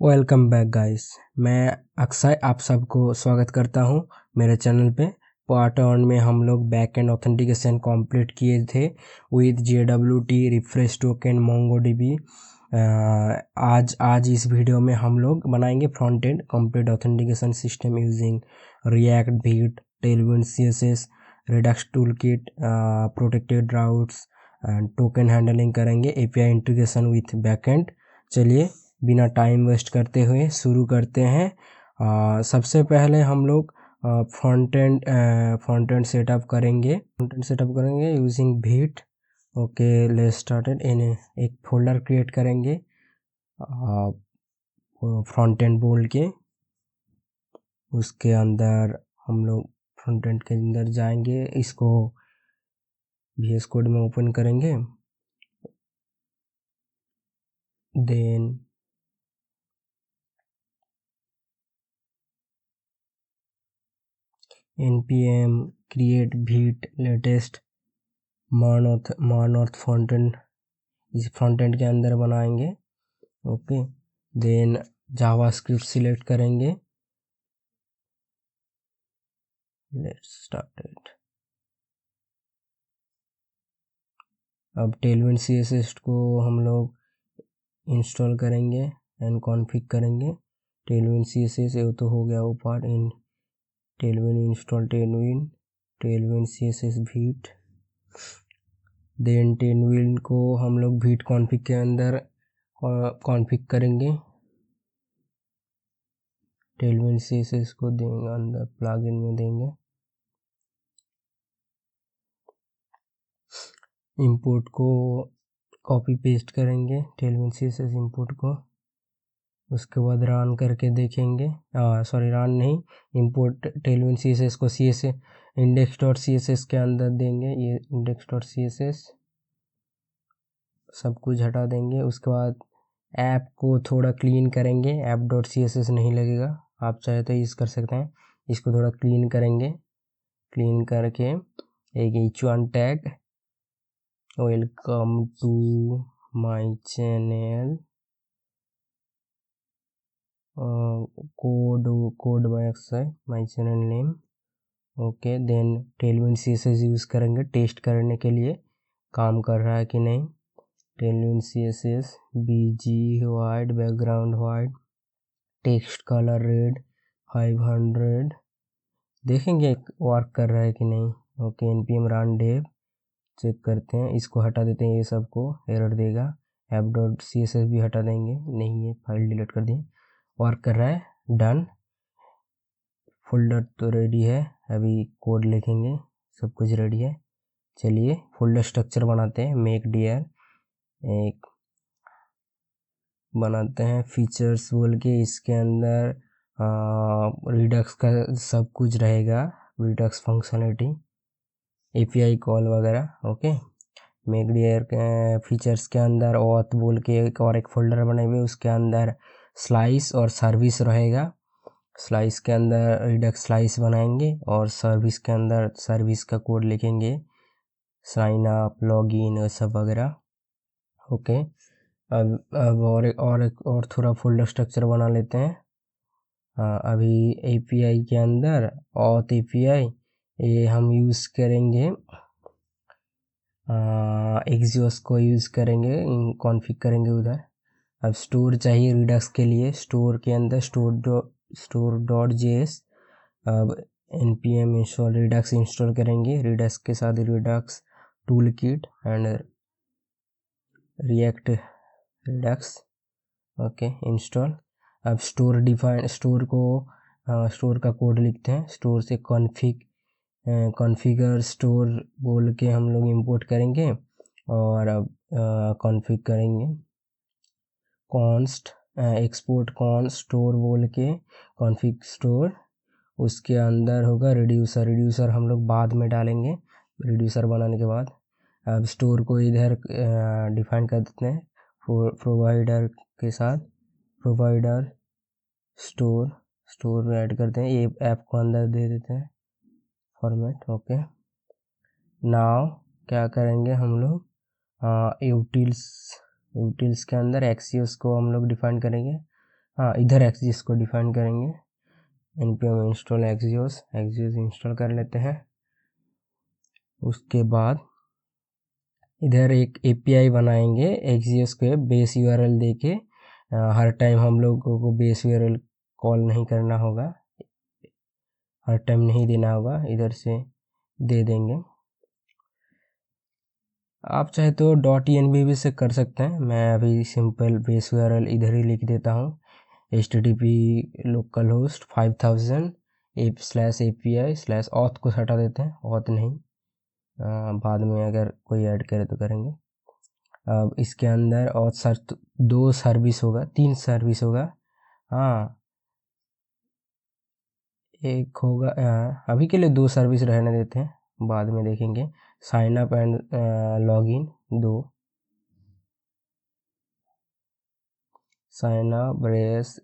Welcome back guys. मैं अक्षय आप सबको स्वागत करता हूं मेरे चैनल पे। पार्ट 1 में हम लोग बैक एंड ऑथेंटिकेशन कंप्लीट किए थे with JWT refresh token MongoDB। आज इस वीडियो में हम लोग बनाएंगे front end complete authentication system using React, Vite, Tailwind, CSS, Redux toolkit, protected routes and token handling करेंगे, API इंटीग्रेशन विथ बैकएंड। चलिए बिना टाइम वेस्ट करते हुए शुरू करते हैं। सबसे पहले हम लोग फ्रंट एंड सेटअप करेंगे using wheat. Okay, let's started. एक फोल्डर क्रिएट करेंगे फ्रंट एंड बोल के। उसके अंदर हम लोग फ्रंट एंड के अंदर जाएंगे, इसको VS कोड में ओपन करेंगे। Then npm create Vite latest मॉर्नॉर्थ फ्रंट एंड, इस फ्रंट एंड के अंदर बनाएंगे। ओके, देन जावास्क्रिप्ट सिलेक्ट करेंगे। Let's start it. अब टेलविंड CSS को हम लोग इंस्टॉल करेंगे एंड कॉन्फ़िग करेंगे। टेलविंड CSS ये तो हो गया वो पार्ट। इन Tailwind install Tailwind CSS Vite. Then Tailwind को हम लोग वीट कॉन्फ़िग के अंदर कॉन्फ़िग करेंगे। टेलविंड CSS को देंगे अंदर प्लगइन में देंगे। इंपोर्ट को कॉपी पेस्ट करेंगे टेलविंड CSS इंपोर्ट को। उसके बाद रन करके देखेंगे, रन नहीं, इंपोर्ट टेलविंड CSS को CSS index.css के अंदर देंगे। ये index.css सब कुछ हटा देंगे। उसके बाद ऐप को थोड़ा क्लीन करेंगे। app.css नहीं लगेगा, आप चाहे तो यूज़ कर सकते हैं। इसको थोड़ा क्लीन करेंगे। क्लीन करके एक h1 tag, welcome to my channel, code by Akshay, my channel name. Okay, then Tailwind CSS use करेंगे टेस्ट करने के लिए काम कर रहा है कि नहीं। Tailwind CSS BG white, background white, text colour red 500, देखेंगे वर्क कर रहा है कि नहीं। Okay, npm run dev check करते हैं। इसको हटा देते हैं, ये सबको एरर देगा। app.css भी हटा देंगे, नहीं है, फाइल डिलीट कर दिए। वर्क कर रहा है, डन। फोल्डर तो रेडी है, अभी कोड लिखेंगे, सब कुछ रेडी है। चलिए फोल्डर स्ट्रक्चर बनाते हैं। मेक डियर एक बनाते हैं फीचर्स बोल के। इसके अंदर रिडक्स का सब कुछ रहेगा, रिडक्स फंक्शनलिटी, API कॉल वगैरह। ओके, मेक डियर के फीचर्स के अंदर ऑथ बोल के एक फोल्डर बने हुए, उसके अंदर स्लाइस और सर्विस रहेगा। स्लाइस के अंदर रिडक्स स्लाइस बनाएंगे और सर्विस के अंदर सर्विस का कोड लिखेंगे, साइन अप, लॉगिन, सब वगैरह। ओके, अब और थोड़ा फोल्डर स्ट्रक्चर बना लेते हैं। अभी API के अंदर ऑथ API ये हम यूज़ करेंगे, एक्सियोस को यूज़ करेंगे, कॉन्फ़िग करेंगे उधर। अब स्टोर चाहिए रिडक्स के लिए, स्टोर के अंदर store.js। अब npm इंस्टॉल रिडक्स इंस्टॉल करेंगे, रिडक्स के साथ Redux tool kit and react Redux. Okay, install. अब स्टोर का कोड लिखते हैं। स्टोर से कॉन्फ़िगर स्टोर बोल के हम लोग इंपोर्ट करेंगे और अब कॉन्फ़िग करेंगे कॉन्स्ट एक्सपोर्ट कॉन्स्ट स्टोर बोल के कॉन्फ़िग स्टोर। उसके अंदर होगा रिड्यूसर हम लोग बाद में डालेंगे, रिड्यूसर बनाने के बाद। अब स्टोर को इधर डिफाइन कर देते हैं प्रोवाइडर के साथ, प्रोवाइडर स्टोर ऐड करते हैं, ये ऐप को अंदर दे देते हैं फॉर्मेट। ओके, नाउ क्या करेंगे हम लोग, यूटिल्स के अंदर एक्सियोस को हम लोग डिफाइन करेंगे। हाँ इधर एक्सियोस को डिफाइन करेंगे, npm इंस्टॉल एक्सियोस इंस्टॉल कर लेते हैं। उसके बाद इधर एक API बनाएंगे एक्सियोस के बेस URL देके, हर टाइम हम लोगों को बेस URL कॉल नहीं करना होगा, हर टाइम नहीं देना होगा, इधर से दे देंगे। आप चाहे तो .env भी से कर सकते हैं, मैं अभी सिंपल बेस URL इधर ही लिख देता हूँ, http localhost 5000 /API/auth को हटा देते हैं, auth नहीं, बाद में अगर कोई ऐड करे तो करेंगे। अब इसके अंदर और दो सर्विस होगा, 3 सर्विस होगा, हाँ एक होगा, अभी के लिए 2 सर्विस रहने देते हैं, बाद में देखेंगे। Sign up and login 2, sign up res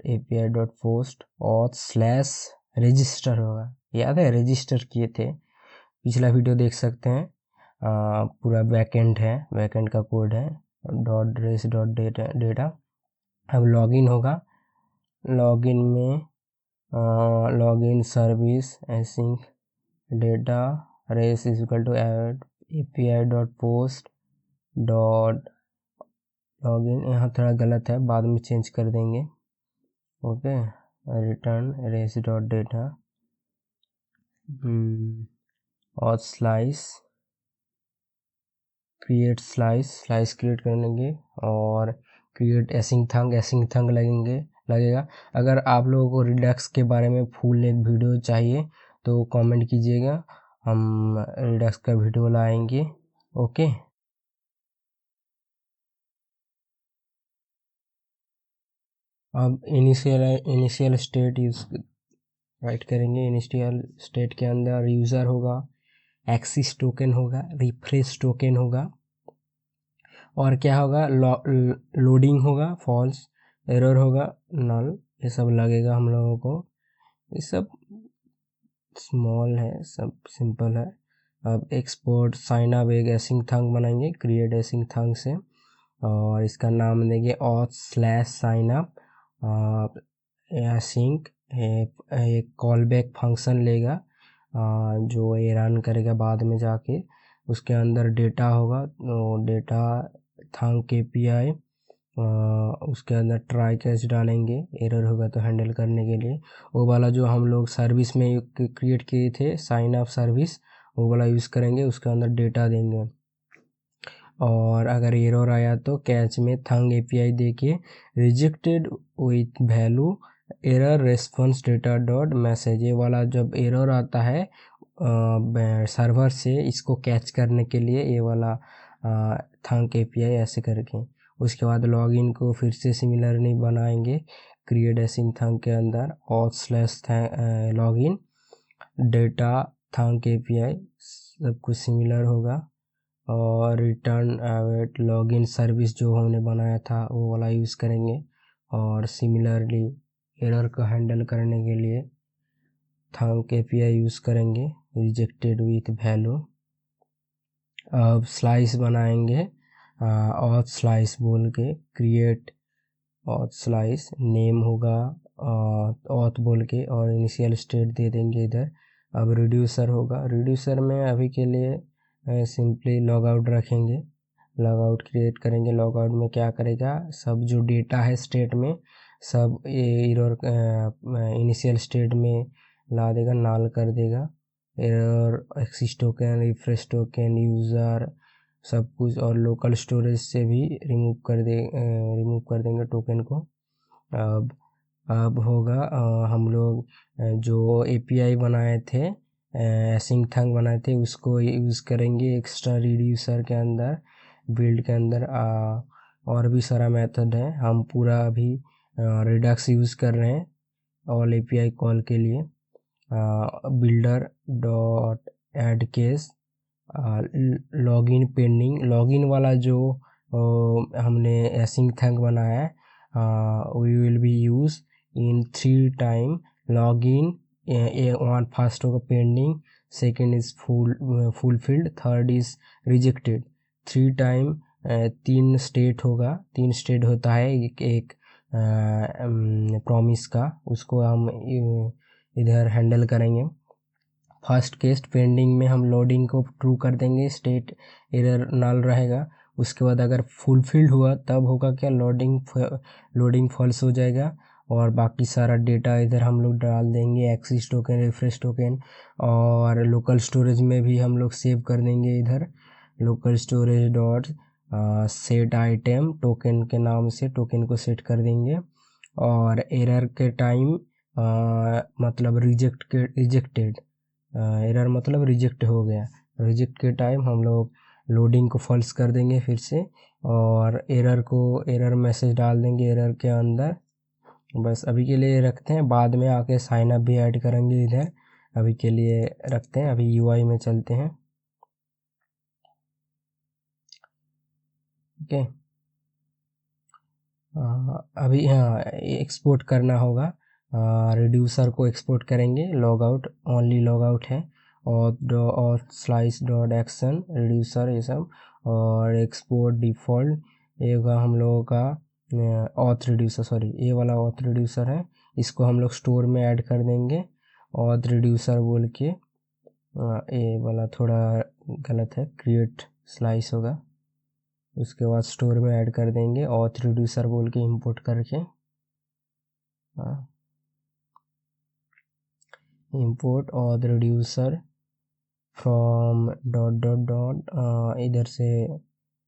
API.post auth/register होगा, याद है रजिस्टर किए थे, पिछला वीडियो देख सकते हैं, पूरा बैकएंड है, बैकएंड का कोड है .res.data। अब लॉगिन होगा, लॉगिन में login service async data res is equal to API.post login, यहाँ थोड़ा गलत है, बाद में चेंज कर देंगे। ओके, रिटर्न रेस.data और स्लाइस क्रिएट स्लाइस क्रिएट करेंगे, और क्रिएट एसिंग लगेगा। अगर आप लोगों को रिडक्स के बारे में फुल एक वीडियो चाहिए तो कमेंट कीजिएगा, हम रिडक्स का वीडियो लाएंगे। ओके, अब इनिशियल स्टेट यूज राइट करेंगे। इनिशियल स्टेट के अंदर यूज़र होगा, एक्सिस टोकन होगा, रिफ्रेश टोकन होगा, और क्या होगा, लोडिंग होगा, फॉल्स, एरर होगा, नल, ये सब लगेगा हम लोगों को। ये सब स्मॉल है, सब सिंपल है। अब एक्सपोर्ट साइन अप एक एसिंग थंग बनाएंगे, क्रिएट एसिंग थंग से, और इसका नाम देंगे auth/signup। एसिंग एक कॉल बैक फंक्शन लेगा, जो ये रन करेगा बाद में जाके। उसके अंदर डेटा होगा, डेटा थंग KPI, उसके अंदर ट्राई कैच डालेंगे, एरर होगा तो हैंडल करने के लिए। वो वाला जो हम लोग सर्विस में क्रिएट किए थे साइन अप सर्विस, वो वाला यूज़ करेंगे, उसके अंदर डेटा देंगे। और अगर एरर आया तो कैच में थंग API देके rejected with value error response data.message, ये वाला जब एरर आता है सर्वर से, इसको कैच करने के लिए ये वाला थंग API ऐसे करके। उसके बाद लॉगिन को फिर से सिमिलरली बनाएंगे, क्रिएट एसिंग थंग के अंदर auth/login डेटा थंग API, सब कुछ सिमिलर होगा, और रिटर्न अवेट लॉगिन सर्विस जो हमने बनाया था वो वाला यूज़ करेंगे। और सिमिलरली एरर को हैंडल करने के लिए थंग API यूज़ करेंगे, रिजेक्टेड विथ वैल्यू। अब स्लाइस बनाएंगे, auth स्लाइस बोल के, क्रिएट auth स्लाइस, नेम होगा auth बोल के, और इनिशियल स्टेट दे देंगे इधर। अब रिड्यूसर होगा, रिड्यूसर में अभी के लिए सिंपली लॉग आउट रखेंगे, लॉग आउट क्रिएट करेंगे। लॉग आउट में क्या करेगा, सब जो डेटा है स्टेट में सब एरर इनिशियल स्टेट में ला देगा, नाल कर देगा, error axis token, refresh token, user, सब कुछ, और लोकल स्टोरेज से भी रिमूव कर देंगे टोकन को। अब होगा हम लोग जो API बनाए थे, एसिंग थंग बनाए थे, उसको यूज़ करेंगे एक्स्ट्रा रिड्यूसर के अंदर, बिल्ड के अंदर। और भी सारा मेथड है, हम पूरा अभी रिडक्स यूज़ कर रहे हैं ऑल API कॉल के लिए। Builder dot add case, login pending, login वाला जो हमने एसिंग थंग बनाया है, we will be use in 3 time login. One first होगा पेंडिंग, second is fulfilled, third is rejected. 3 time तीन स्टेट होगा, 3 स्टेट होता है एक प्रॉमिस का, उसको हम इधर हैंडल करेंगे। फर्स्ट केस पेंडिंग में हम लोडिंग को ट्रू कर देंगे, स्टेट एरर नल रहेगा। उसके बाद अगर फुलफिल्ड हुआ तब होगा क्या, लोडिंग फॉल्स हो जाएगा और बाकी सारा डेटा इधर हम लोग डाल देंगे, एक्सिस टोकन, रिफ्रेश टोकन, और लोकल स्टोरेज में भी हम लोग सेव कर देंगे इधर local storage dot set item token के नाम से टोकन को सेट कर देंगे। और एरर के टाइम मतलब रिजेक्टेड, एरर मतलब रिजेक्ट हो गया, रिजेक्ट के टाइम हम लोग लोडिंग को फॉल्स कर देंगे फिर से, और एरर मैसेज डाल देंगे एरर के अंदर। बस अभी के लिए रखते हैं, बाद में आके साइन अप भी ऐड करेंगे इधर। अभी के लिए रखते हैं, अभी यूआई में चलते हैं। ओके, अभी हाँ एक्सपोर्ट करना होगा, रिड्यूसर को एक्सपोर्ट करेंगे, log out only log out है, और स्लाइस डॉट एक्शन रिड्यूसर ये सब, और एक्सपोर्ट डिफ़ॉल्ट ये होगा हम लोगों का ऑथ रिड्यूसर, सॉरी ये वाला ऑथ रिड्यूसर है, इसको हम लोग स्टोर में ऐड कर देंगे ऑथ रिड्यूसर बोल के। ये वाला थोड़ा गलत है, क्रिएट स्लाइस होगा, उसके बाद स्टोर में ऐड कर देंगे ऑथ रिड्यूसर बोल के इंपोर्ट करके। Import auth reducer from dot इधर से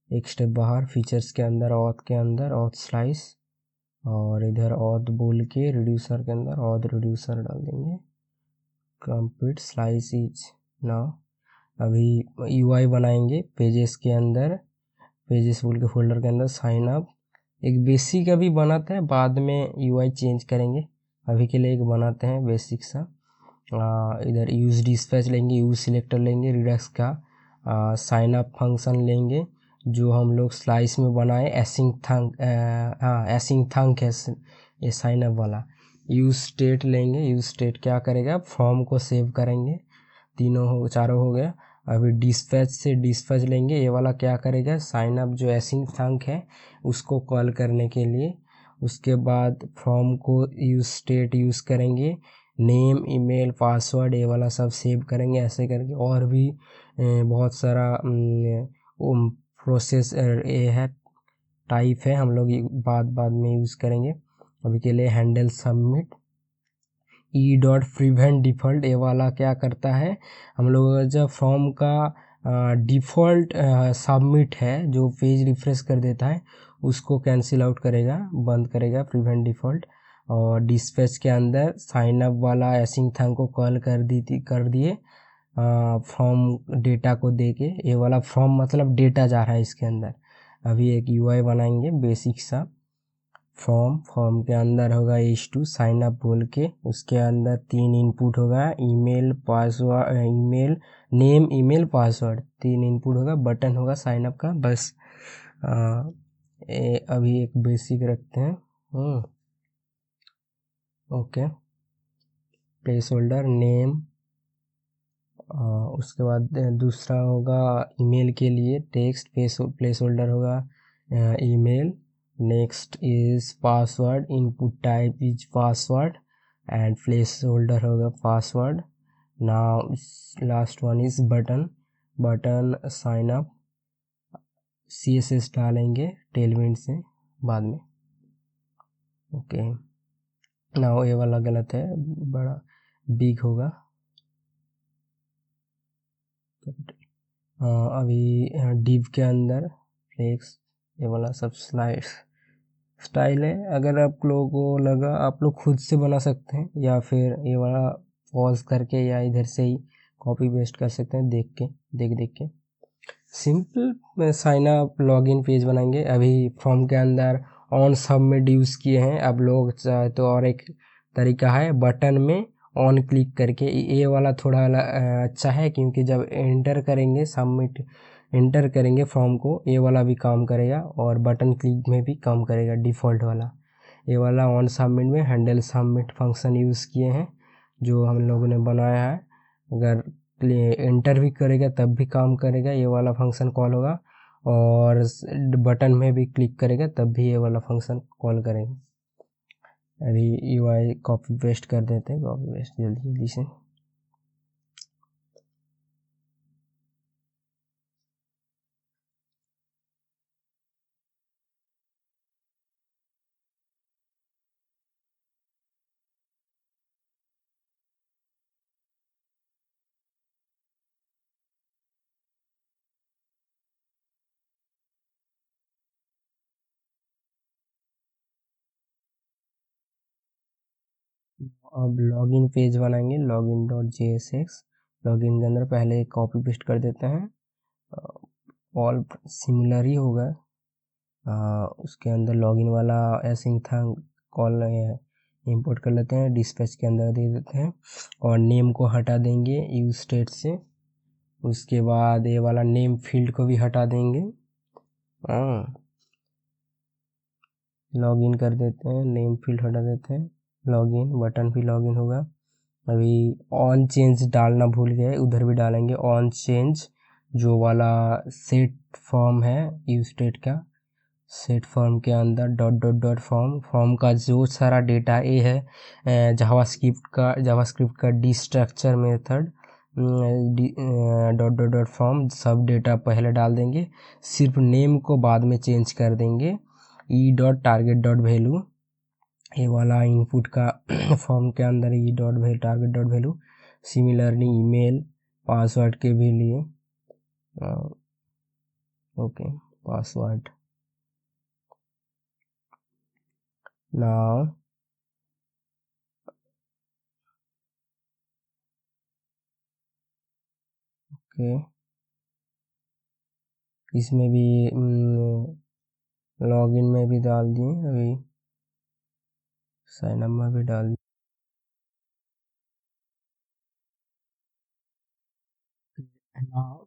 एक स्टेप बाहर, फीचर्स के अंदर ऑथ के अंदर ऑथ स्लाइस, और इधर ऑथ बोल के रिड्यूसर के अंदर ऑथ रिड्यूसर डाल देंगे। Complete slice is now. अभी यूआई बनाएंगे पेजेस के अंदर, पेजेस बोल के फोल्डर के अंदर साइन अप, एक बेसिक अभी बनाते हैं, बाद में यूआई चेंज करेंगे। अभी के लिए एक बनाते हैं बेसिक सा। इधर यूज डिस्पैच लेंगे, यूज सिलेक्टर लेंगे, रिडक्स का साइन अप फंक्शन लेंगे जो हम लोग स्लाइस में बनाए, एसिंग थंक है ये साइन अप वाला। यूज स्टेट लेंगे, यूज स्टेट क्या करेगा, फॉर्म को सेव करेंगे, चारों हो गया। अभी डिस्पैच से डिस्पैच लेंगे, ये वाला क्या करेगा, साइन अप जो एसिंग थंक है उसको कॉल करने के लिए। उसके बाद फॉर्म को यूज स्टेट यूज़ करेंगे, नेम, ईमेल, पासवर्ड ये वाला सब सेव करेंगे, ऐसे करके। और भी बहुत सारा प्रोसेस ये है, टाइप है, हम लोग बाद में यूज़ करेंगे। अभी के लिए handle submit E dot prevent default, ये वाला क्या करता है, हम लोग जब फॉर्म का डिफ़ॉल्ट सबमिट है जो पेज रिफ्रेश कर देता है उसको कैंसिल आउट करेगा, बंद करेगा प्रिवेंट डिफ़ॉल्ट। और डिस्पैच के अंदर साइन अप वाला एसिंग थंग को कॉल कर दिए फॉर्म डेटा को दे के, ये वाला फॉर्म मतलब डेटा जा रहा है इसके अंदर। अभी एक यूआई बनाएंगे बेसिक सा, फॉर्म के अंदर होगा H2 साइन अप बोल के, उसके अंदर 3 इनपुट होगा, email, password, email name, email, password, 3 input होगा, बटन होगा साइन अप का। बस अभी एक बेसिक रखते हैं। ओके, प्लेस होल्डर नेम, उसके बाद दूसरा होगा ईमेल के लिए टेक्स्ट, प्लेस होल्डर होगा email. Next is password, input type is password and placeholder होगा password. Now last one is button sign up, CSS डालेंगे टेलविंड से बाद में। ओके, नाउ ये वाला गलत है, बड़ा बिग होगा। अभी डिव के अंदर फ्लेक्स ये वाला सब स्टाइल है। अगर आप लोगों को लगा आप लोग खुद से बना सकते हैं, या फिर ये वाला पॉज करके या इधर से ही कॉपी पेस्ट कर सकते हैं, देख के simple sign up login page बनाएंगे। अभी फॉर्म के अंदर ऑन सबमिट यूज़ किए हैं, अब लोग चाहे तो और एक तरीका है बटन में ऑन क्लिक करके, ये वाला थोड़ा अच्छा है क्योंकि जब एंटर करेंगे सबमिट एंटर करेंगे फॉर्म को, ये वाला भी काम करेगा और बटन क्लिक में भी काम करेगा डिफ़ॉल्ट वाला। ये वाला ऑन सबमिट में हैंडल सबमिट फंक्शन यूज़ किए हैं जो हम लोगों ने बनाया है। अगर एंटर भी करेगा तब भी काम करेगा, ये वाला फंक्शन कॉल होगा। और बटन में भी क्लिक करेगा तब भी ये वाला फंक्शन कॉल करेगा। अभी यूआई कॉपी पेस्ट कर देते हैं, कॉपी पेस्ट जल्दी जल्दी से। अब लॉगिन पेज बनाएंगे, लॉगिन डॉट JSX। लॉगिन के अंदर पहले कॉपी पेस्ट कर देते हैं, ऑल सिमिलर ही होगा। उसके अंदर लॉगिन वाला एसिंग था कॉल इंपोर्ट कर लेते हैं, डिस्पैच के अंदर दे देते हैं और नेम को हटा देंगे यूज स्टेट से। उसके बाद ये वाला नेम फील्ड को भी हटा देंगे। लॉगिन कर देते हैं, नेम फील्ड हटा देते हैं, लॉगिन बटन भी लॉगिन होगा। अभी ऑन चेंज डालना भूल गए, उधर भी डालेंगे ऑन चेंज। जो वाला सेट फॉर्म है यूज स्टेट का, सेट फॉर्म के अंदर डॉट डॉट डॉट फॉर्म का जो सारा डेटा ये है जावास्क्रिप्ट का D structure method dot dot dot form सब डेटा पहले डाल देंगे, सिर्फ नेम को बाद में चेंज कर देंगे। E dot target dot value ये वाला इनपुट का फॉर्म के अंदर E dot value target dot value. Similarly email password के भी लिए ओके पासवर्ड नाउ ओके। इसमें भी लॉगिन में भी डाल दिए, अभी साइन अप में भी डाल दिए। नाउ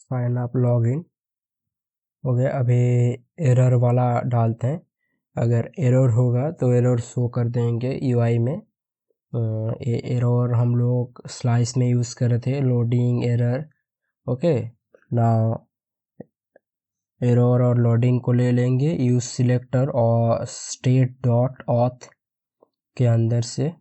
साइन अप लॉगिन हो गया। अभी एरर वाला डालते हैं, अगर एरर होगा तो एरर शो कर देंगे यूआई में। ये एरर हम लोग स्लाइस में यूज़ कर रहे थे, लोडिंग एरर। ओके ना एरर और लोडिंग को ले लेंगे यूज सिलेक्टर और स्टेट डॉट ऑथ के अंदर से।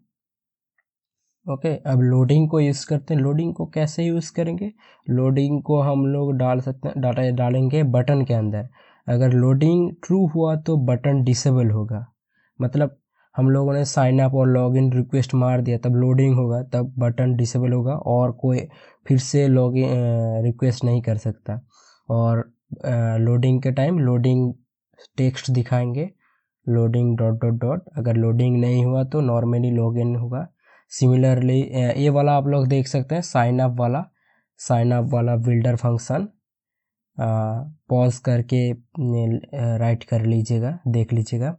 ओके अब लोडिंग को यूज़ करते हैं। लोडिंग को कैसे यूज़ करेंगे? लोडिंग को हम लोग डाल सकते हैं, डाटा डालेंगे बटन के अंदर। अगर लोडिंग ट्रू हुआ तो बटन डिसेबल होगा, मतलब हम लोगों ने साइन अप और लॉगिन रिक्वेस्ट मार दिया तब लोडिंग होगा, तब बटन डिसेबल होगा और कोई फिर से लॉगिन रिक्वेस्ट नहीं कर सकता। और लोडिंग के टाइम लोडिंग टेक्स्ट दिखाएंगे, लोडिंग डॉट डॉट डॉट। अगर लोडिंग नहीं हुआ तो नॉर्मली लॉगिन होगा। सिमिलरली ये वाला आप लोग देख सकते हैं, साइन अप वाला बिल्डर फंक्शन पॉज करके राइट कर लीजिएगा, देख लीजिएगा।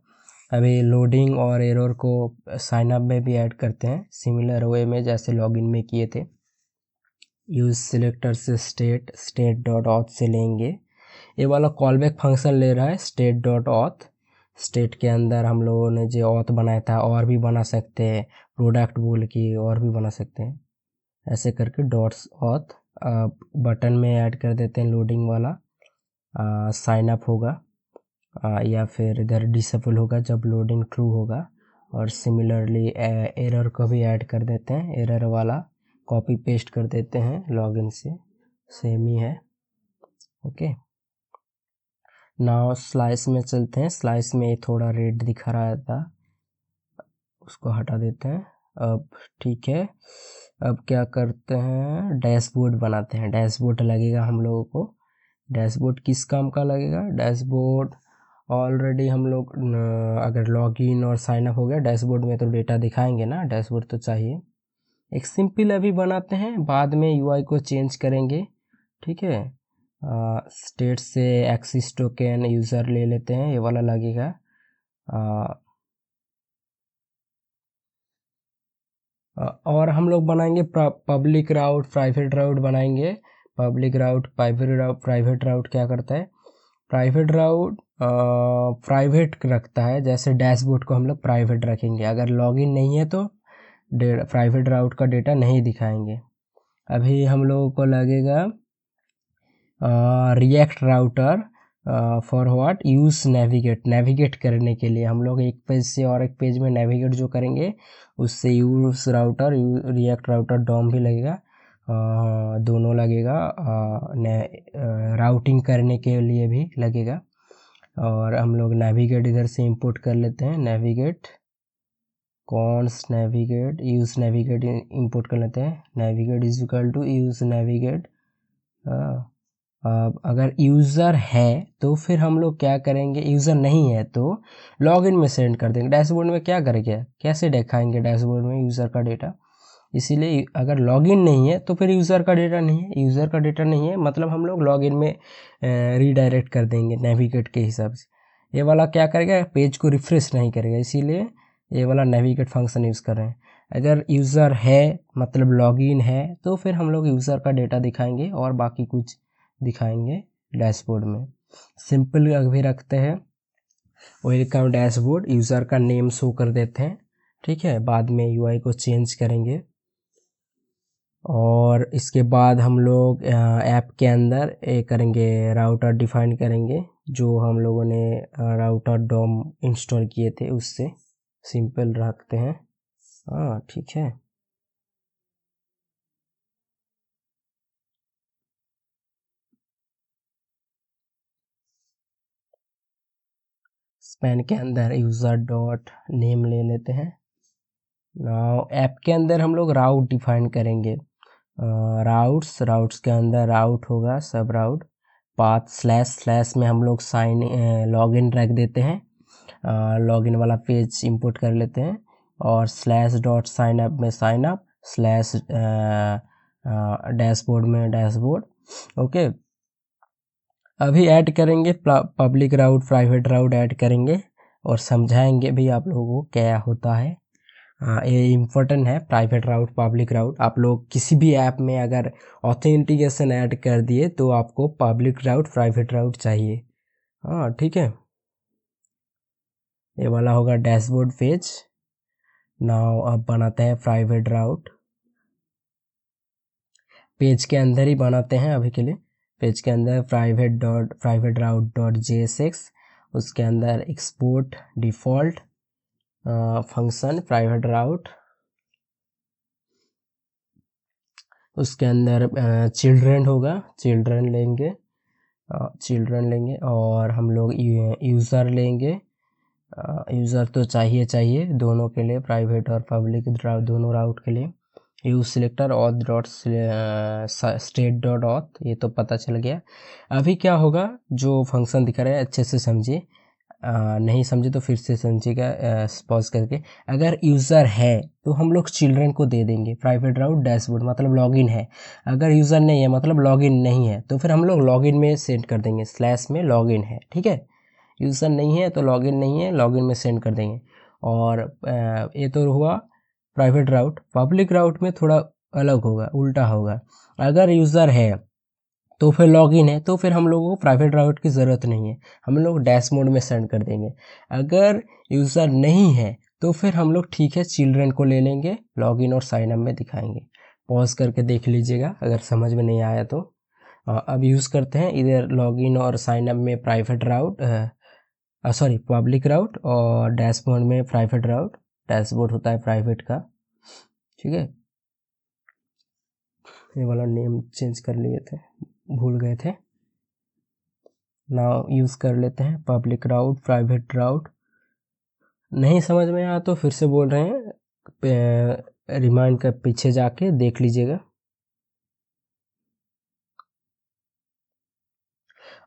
अभी लोडिंग और एरर को साइन अप में भी ऐड करते हैं सिमिलर वे में जैसे लॉगिन में किए थे। यूज सिलेक्टर से स्टेट डॉट ऑथ से लेंगे। ये वाला कॉलबैक फंक्शन ले रहा है स्टेट डॉट ऑथ। स्टेट के अंदर हम लोगों ने जो ऑथ बनाया था और भी बना सकते हैं, प्रोडक्ट बोल के और भी बना सकते हैं, ऐसे करके डॉट्स ऑथ। बटन में ऐड कर देते हैं लोडिंग वाला, साइन अप होगा या फिर इधर डिसेबल होगा जब लोडिंग ट्रू होगा। और सिमिलरली एरर को भी ऐड कर देते हैं, एरर वाला कॉपी पेस्ट कर देते हैं लॉगिन से, सेम ही है। ओके नाउ स्लाइस में चलते हैं। स्लाइस में थोड़ा रेड दिखा रहा था, उसको हटा देते हैं। अब ठीक है, अब क्या करते हैं, डैशबोर्ड बनाते हैं। डैशबोर्ड लगेगा हम लोगों को। डैशबोर्ड किस काम का लगेगा? डैशबोर्ड ऑलरेडी हम लोग अगर लॉगिन और साइन अप हो गया, डैशबोर्ड में तो डेटा दिखाएंगे ना, डैशबोर्ड तो चाहिए। एक सिंपल अभी बनाते हैं, बाद में यूआई को चेंज करेंगे। ठीक है, स्टेट से एक्सिस टोकन यूज़र ले लेते हैं, ये वाला लगेगा। और हम लोग बनाएंगे पब्लिक राउट प्राइवेट राउट बनाएंगे। पब्लिक राउट प्राइवेट राउट क्या करता है? प्राइवेट राउट प्राइवेट रखता है, जैसे डैशबोर्ड को हम लोग प्राइवेट रखेंगे, अगर लॉगिन नहीं है तो प्राइवेट राउट का डेटा नहीं दिखाएंगे। अभी हम लोगों को लगेगा react router for what use navigate करने के लिए हम लोग एक पेज से और एक पेज में नेविगेट जो करेंगे उससे use router React router DOM भी लगेगा, दोनों लगेगा, राउटिंग करने के लिए भी लगेगा। और हम लोग नेविगेट इधर से इंपोर्ट कर लेते हैं, navigate const navigate use navigate import कर लेते हैं। Navigate is equal to use navigate. अगर यूज़र है तो फिर हम लोग क्या करेंगे, यूज़र नहीं है तो लॉगिन में सेंड कर देंगे। डैशबोर्ड में क्या करेंगे, कैसे दिखाएंगे डैशबोर्ड में यूज़र का डेटा, इसीलिए अगर लॉगिन नहीं है तो फिर यूज़र का डेटा नहीं है, यूज़र का डेटा नहीं है मतलब हम लोग लॉगिन में रीडायरेक्ट कर देंगे नेविगेट के हिसाब से। ये वाला क्या करेगा, पेज को रिफ्रेश नहीं करेगा, इसीलिए ये वाला नेविगेट फंक्शन यूज़ कर रहे हैं। अगर यूज़र है मतलब लॉगिन है तो फिर हम लोग यूज़र का डेटा दिखाएंगे और बाकी कुछ दिखाएंगे डैशबोर्ड में। सिंपल अभी रखते हैं, वेलकम डैशबोर्ड, यूज़र का नेम शो कर देते हैं, ठीक है। बाद में यूआई को चेंज करेंगे और इसके बाद हम लोग ऐप के अंदर करेंगे राउटर डिफाइन करेंगे, जो हम लोगों ने राउटर डॉम इंस्टॉल किए थे उससे। सिंपल रखते हैं, हाँ ठीक है। स्पैन के अंदर यूज़र डॉट नेम ले लेते हैं। नाउ ऐप के अंदर हम लोग राउट डिफाइन करेंगे, राउट्स के अंदर राउट होगा सब राउट, पाथ स्लैश में हम लोग साइन लॉगिन रख देते हैं, लॉगिन वाला पेज इंपोर्ट कर लेते हैं और स्लैश डॉट साइन अप में साइन अप, स्लैश डैशबोर्ड में डैशबोर्ड। ओके, अभी ऐड करेंगे पब्लिक राउट प्राइवेट राउट ऐड करेंगे और समझाएंगे भी आप लोगों को क्या होता है। ये इम्पोर्टेंट है, प्राइवेट राउट पब्लिक राउट। आप लोग किसी भी ऐप में अगर ऑथेंटिकेशन ऐड कर दिए तो आपको पब्लिक राउट प्राइवेट राउट चाहिए, हाँ ठीक है। ये वाला होगा डैशबोर्ड पेज। नाउ अब बनाते हैं प्राइवेट राउट, पेज के अंदर ही बनाते हैं अभी के लिए। पेज के अंदर प्राइवेट राउट डॉट JSX, उसके अंदर एक्सपोर्ट डिफ़ॉल्ट फंक्शन प्राइवेट राउट, उसके अंदर चिल्ड्रन होगा, चिल्ड्रन लेंगे और हम लोग यूज़र लेंगे। यूज़र तो चाहिए दोनों के लिए, प्राइवेट और पब्लिक दोनों राउट के लिए। Use selector auth dot state dot auth, ये तो पता चल गया। अभी क्या होगा, जो फंक्शन दिखा रहा है अच्छे से समझिए, नहीं समझे तो फिर से समझिएगा पॉज करके। अगर यूज़र है तो हम लोग चिल्ड्रन को दे देंगे प्राइवेट राउट डैशबोर्ड, मतलब लॉगिन है। अगर यूज़र नहीं है मतलब लॉगिन नहीं है तो फिर हम लोग लॉगिन में सेंड कर देंगे, स्लैश में लॉगिन है, ठीक है। यूज़र नहीं है तो लॉगिन नहीं है, लॉगिन में सेंड कर देंगे। और ये तो हुआ प्राइवेट राउट। पब्लिक राउट में थोड़ा अलग होगा, उल्टा होगा। अगर यूज़र है तो फिर लॉगिन है तो फिर हम लोगों को प्राइवेट राउट की ज़रूरत नहीं है, हम लोग डैश मोड में सेंड कर देंगे। अगर यूज़र नहीं है तो फिर हम लोग ठीक है चिल्ड्रन को ले लेंगे, लॉगिन और साइन अप में दिखाएंगे। पॉज करके देख लीजिएगा अगर समझ में नहीं आया तो। अब यूज़ करते हैं इधर लॉगिन और साइन अप में प्राइवेट राउट, सॉरी पब्लिक राउट, और डैशबोर्ड में प्राइवेट राउट, डैशबोर्ड होता है प्राइवेट का, ठीक है। ये वाला नेम चेंज कर लिए थे, भूल गए थे। नाउ यूज़ कर लेते हैं पब्लिक राउट प्राइवेट राउट। नहीं समझ में आया तो फिर से बोल रहे हैं, रिमाइंड कर पीछे जाके देख लीजिएगा।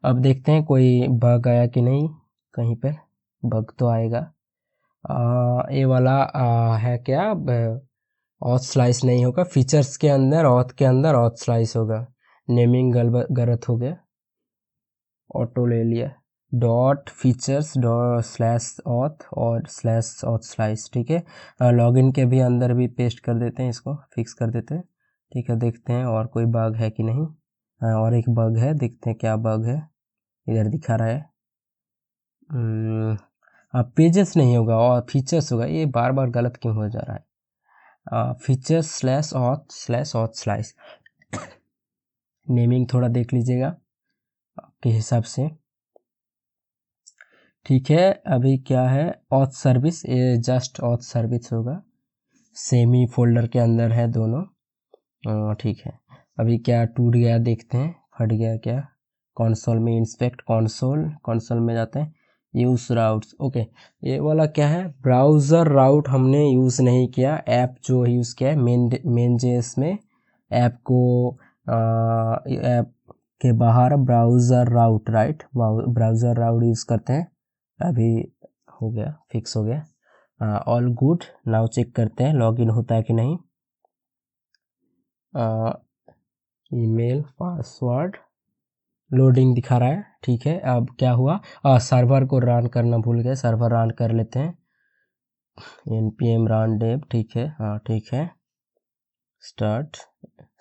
अब देखते हैं कोई बग आया कि नहीं, कहीं पर बग तो आएगा। ये वाला है क्या, ऑथ स्लाइस नहीं होगा, फीचर्स के अंदर ऑथ स्लाइस होगा। नेमिंग गलत हो गया, ऑटो ले लिया, dot features dot slash auth और स्लैश ऑथ स्लाइस, ठीक है। लॉगिन के भी अंदर भी पेस्ट कर देते हैं, इसको फिक्स कर देते हैं, ठीक है। देखते हैं और कोई बग है कि नहीं। और एक बग है, देखते हैं क्या बग है, इधर दिखा रहा है। अब पेजेस नहीं होगा और फीचर्स होगा, ये बार बार गलत क्यों हो जा रहा है। Features slash auth slice, naming थोड़ा देख लीजिएगा। के हिसाब से। ठीक है, अभी क्या है, ऑथ सर्विस, ये जस्ट ऑथ सर्विस होगा, सेमी फोल्डर के अंदर है दोनों। ठीक है, अभी क्या टूट गया देखते हैं, फट गया क्या। कंसोल में इंस्पेक्ट कंसोल में जाते हैं, यूज राउट्स। ओके, ये वाला क्या है, ब्राउज़र राउट हमने यूज़ नहीं किया, ऐप जो यूज़ किया है मेन जेएस में ऐप को ऐप के बाहर ब्राउज़र राउट, राइट, ब्राउज़र राउट यूज़ करते हैं। अभी हो गया, फिक्स हो गया, ऑल गुड। नाउ चेक करते हैं लॉगिन होता है कि नहीं। ईमेल पासवर्ड लोडिंग दिखा रहा है। ठीक है, अब क्या हुआ, सर्वर को रन करना भूल गए, सर्वर रन कर लेते हैं, npm run dev। ठीक है, हाँ ठीक है, start,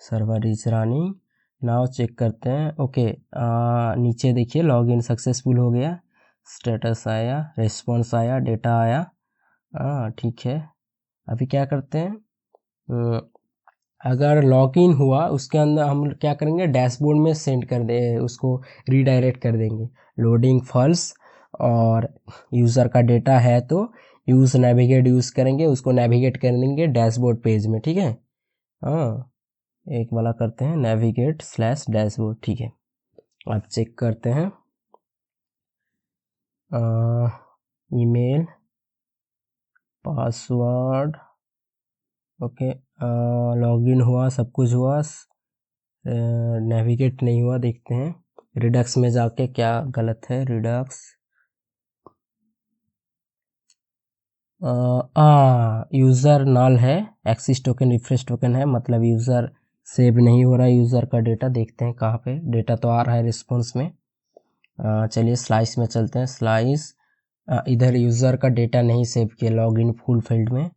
server is running. Now check करते हैं। ओके, नीचे देखिए लॉगिन सक्सेसफुल हो गया, स्टेटस आया, रिस्पॉन्स आया, डेटा आया। ठीक है, अभी क्या करते हैं, अगर लॉगिन हुआ उसके अंदर हम क्या करेंगे, डैशबोर्ड में सेंड कर दे, उसको रीडायरेक्ट कर देंगे, लोडिंग फॉल्स, और यूज़र का डेटा है तो यूज़ नेविगेट यूज़ करेंगे, उसको नेविगेट कर देंगे डैशबोर्ड पेज में। ठीक है, हाँ एक वाला करते हैं, नेविगेट स्लैश डैशबोर्ड। ठीक है, अब चेक करते हैं, ईमेल पासवर्ड, ओके, लॉगिन हुआ, सब कुछ हुआ, नेविगेट नहीं हुआ, देखते हैं रिडक्स में जाके क्या गलत है। रिडक्स, यूज़र नल है, एक्सिस टोकन रिफ्रेश टोकन है, मतलब यूज़र सेव नहीं हो रहा है, यूज़र का डेटा। देखते हैं कहाँ पे डेटा तो आ रहा है रिस्पॉन्स में। चलिए स्लाइस में चलते हैं, स्लाइस, इधर यूज़र का डेटा नहीं सेव किया, लॉगिन फुल फील्ड में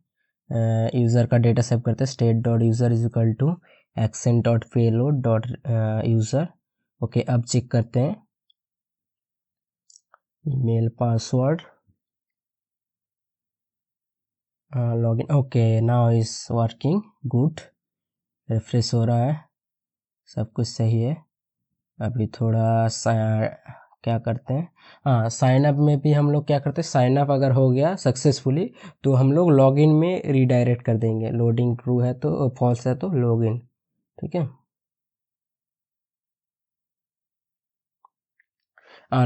यूज़र का डेटा सेव करते हैं, state dot user is equal to accent dot payload dot user. Okay, अब चेक करते हैं, email password, login. Okay, now is working good, refresh हो रहा है, सब कुछ सही है। अभी थोड़ा क्या करते हैं, हाँ साइन अप में भी हम लोग क्या करते हैं, साइन अप अगर हो गया सक्सेसफुली तो हम लोग लॉगिन में रीडायरेक्ट कर देंगे, लोडिंग ट्रू है तो, फॉल्स है तो लॉगिन। ठीक है,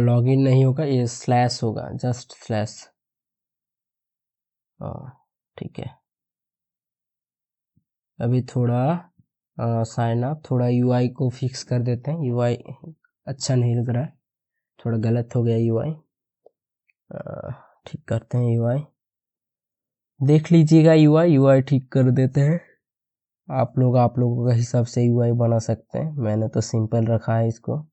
लॉगिन नहीं होगा, ये स्लैश होगा, जस्ट स्लैश। ठीक है, अभी थोड़ा साइन अप, थोड़ा यूआई को फिक्स कर देते हैं, यूआई अच्छा नहीं लग रहा है, थोड़ा गलत हो गया यूआई, ठीक करते हैं यूआई, देख लीजिएगा यूआई ठीक कर देते हैं। आप लोगों के हिसाब से यूआई बना सकते हैं, मैंने तो सिंपल रखा है इसको।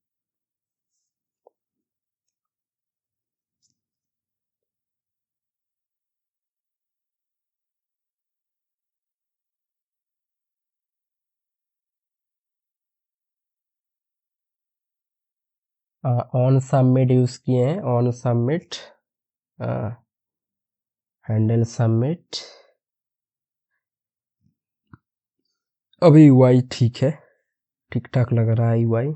ऑन सबमिट यूज़ किए हैं, ऑन सबमिट, हैंडल सबमिट। अभी यूआई ठीक है, ठीक ठाक लग रहा है यूआई।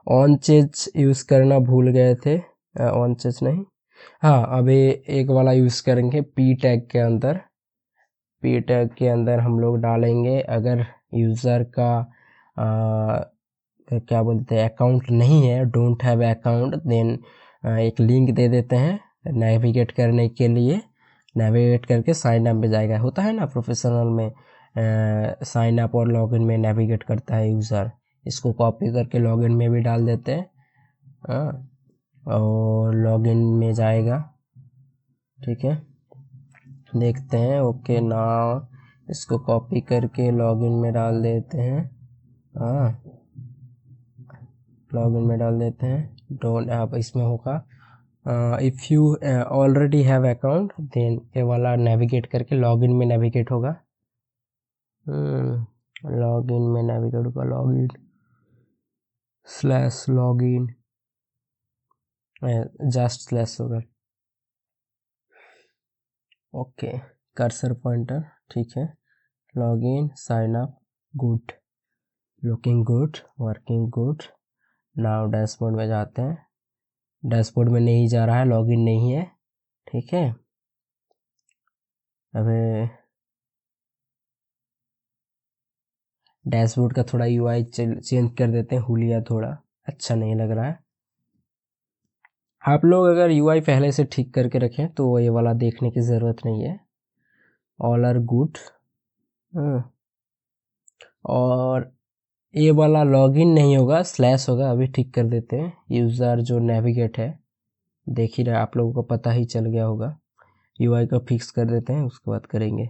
ऑन चेज यूज़ करना भूल गए थे, ऑन चेज नहीं, हाँ अभी एक वाला यूज़ करेंगे, पी टैग के अंदर, पी टैग के अंदर हम लोग डालेंगे, अगर यूज़र का क्या बोलते हैं अकाउंट नहीं है, डोंट हैव अकाउंट, देन एक लिंक दे देते हैं नेविगेट करने के लिए, नेविगेट करके साइन अप में जाएगा, होता है ना प्रोफेशनल में, साइन अप और लॉगिन में नेविगेट करता है यूज़र, इसको कॉपी करके लॉगिन में भी डाल देते हैं, और लॉगिन में जाएगा। ठीक है, देखते हैं, ओके नाउ इसको कॉपी करके लॉगिन में डाल देते हैं, लॉगिन में डाल देते हैं, डोंट ऐप इसमें होगा, if you already have account then ये वाला नेविगेट करके लॉगिन में नेविगेट होगा, लॉगिन में नेविगेट होगा, login slash login, just slash होगा। ओके, कर्सर पॉइंटर, ठीक है, login sign up good, looking good, working good. Now dashboard में जाते हैं, डैशबोर्ड में नहीं जा रहा है, लॉगिन नहीं है, ठीक है। अबे डैशबोर्ड का थोड़ा यूआई चेंज कर देते हैं, हुलिया थोड़ा अच्छा नहीं लग रहा है। आप लोग अगर यूआई पहले से ठीक करके रखें तो ये वाला देखने की ज़रूरत नहीं है, ऑल आर गुड। और ये वाला लॉगिन नहीं होगा, स्लैश होगा, अभी ठीक कर देते हैं। यूज़र जो नेविगेट है, देख ही रहे आप लोगों को पता ही चल गया होगा। यूआई को फिक्स कर देते हैं, उसके बाद करेंगे।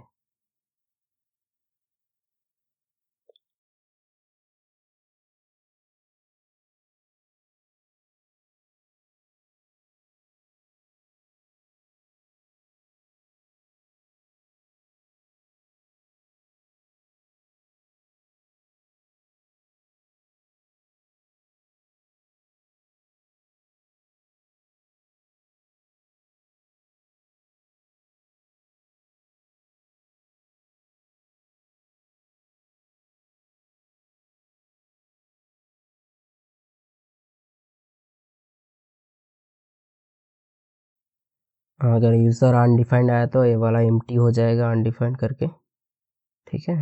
अगर यूज़र अनडिफाइंड आया तो ये वाला एम्प्टी हो जाएगा अनडिफाइंड करके, ठीक है।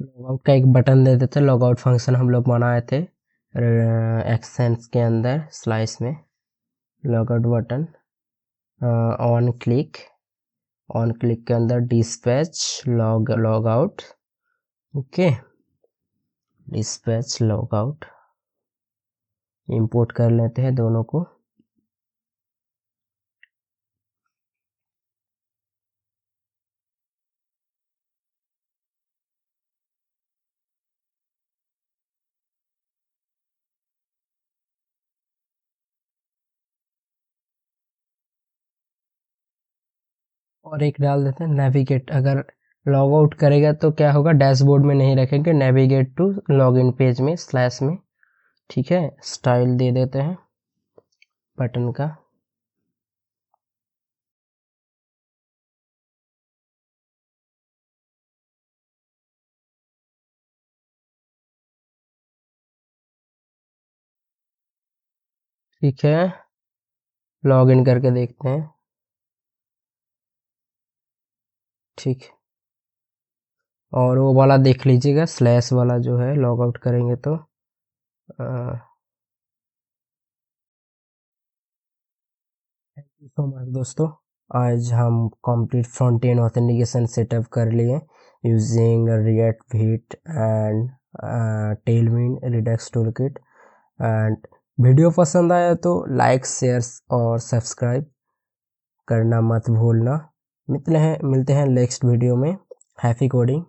लॉगआउट का एक बटन दे देते, लॉगआउट फंक्शन हम लोग बनाए थे एक्सेंस के अंदर स्लाइस में। लॉगआउट बटन ऑन क्लिक के अंदर dispatch log out, okay. Dispatch log out import कर लेते हैं दोनों को। और एक डाल देते हैं नेविगेट, अगर लॉग आउट करेगा तो क्या होगा, डैशबोर्ड में नहीं रखेंगे, नेविगेट टू लॉगिन पेज में स्लैश में, ठीक है। स्टाइल दे देते हैं बटन का। ठीक है, लॉग इन करके देखते हैं, ठीक। और वो वाला देख लीजिएगा, स्लैश वाला जो है लॉग आउट करेंगे तो थैंक यू सो मच दोस्तों। आज हम complete front end authentication setup कर लिए using React wheat and Tailwind Redux toolkit. And video पसंद आया तो लाइक शेयर और सब्सक्राइब करना मत भूलना। मिलते हैं नेक्स्ट वीडियो में। Happy coding.